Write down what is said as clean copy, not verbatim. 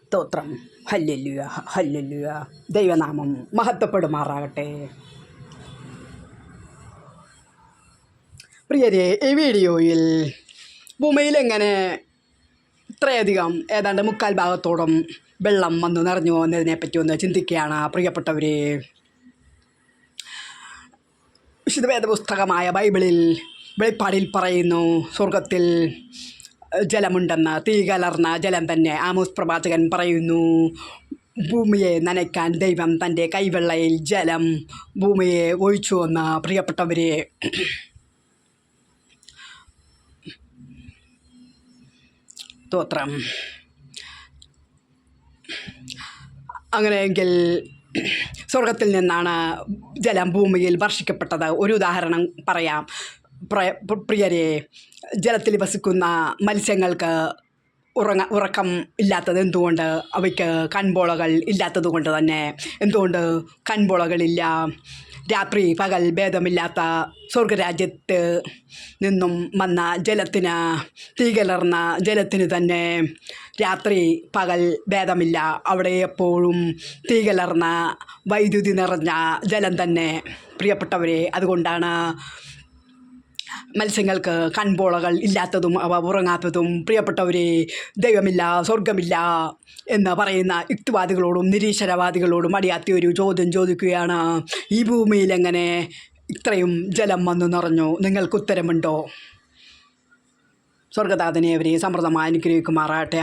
സ്തോത്രം. Hallelujah, hallelujah. ദൈവനാമം മഹത്വപ്പെടുമാറാകട്ടെ. പ്രിയരെ, ഈ വീഡിയോയിൽ ഭൂമിയിൽ എങ്ങനെ ഇത്രയധികം ഏതാണ്ട് 3/4 ഭാഗത്തോളം വെള്ളം വന്നു നിറഞ്ഞു പോകുന്നതിനെപ്പറ്റി ഒന്ന് ചിന്തിക്കുകയാണ് പ്രിയപ്പെട്ടവരെ. വിശുദ്ധ വേദപുസ്തകമായ ബൈബിളിൽ വെളിപ്പാടിൽ പറയുന്നു, സ്വർഗത്തിൽ ജലമുണ്ടെന്ന്, തീ കലർന്ന ജലം തന്നെ. ആമോസ് പ്രവാചകൻ പറയുന്നു, ഭൂമിയെ നനയ്ക്കാൻ ദൈവം തൻ്റെ കൈവെള്ളയിൽ ജലം ഭൂമിയെ ഒഴിച്ചുവെന്ന്. പ്രിയപ്പെട്ടവരെ, സ്തോത്രം. അങ്ങനെയെങ്കിൽ സ്വർഗത്തിൽ നിന്നാണ് ജലം ഭൂമിയിൽ വർഷിക്കപ്പെട്ടത്. ഒരു ഉദാഹരണം പറയാം പ്രിയരെ. ജലത്തിൽ വസിക്കുന്ന മത്സ്യങ്ങൾക്ക് ഉറക്കം ഇല്ലാത്തത് എന്തുകൊണ്ട്? അവയ്ക്ക് കൺപോളകൾ ഇല്ലാത്തത് കൊണ്ട് തന്നെ. എന്തുകൊണ്ട് കൺപോളകളില്ല? രാത്രി പകൽ ഭേദമില്ലാത്ത സ്വർഗരാജ്യത്ത് നിന്നും വന്ന ജലത്തിന്, തീ കലർന്ന ജലത്തിന് തന്നെ രാത്രി പകൽ ഭേദമില്ല. അവിടെ എപ്പോഴും തീ കലർന്ന വൈദ്യുതി നിറഞ്ഞ ജലം തന്നെ. പ്രിയപ്പെട്ടവരെ, അതുകൊണ്ടാണ് മത്സ്യങ്ങൾക്ക് കൺപോളകൾ ഇല്ലാത്തതും അവ ഉറങ്ങാത്തതും. പ്രിയപ്പെട്ടവരെ, ദൈവമില്ല, സ്വർഗമില്ല എന്ന് പറയുന്ന യുക്തിവാദികളോടും നിരീശ്വരവാദികളോടും അടിയാത്തി ഒരു ചോദ്യം ചോദിക്കുകയാണ്. ഈ ഭൂമിയിൽ എങ്ങനെ ഇത്രയും ജലം വന്നു നിറഞ്ഞു? നിങ്ങൾക്ക് ഉത്തരമുണ്ടോ? സ്വർഗദാതനെ അവരെ സമൃദ്ധമായി അനുഗ്രഹിക്കുമാറാകട്ടെ.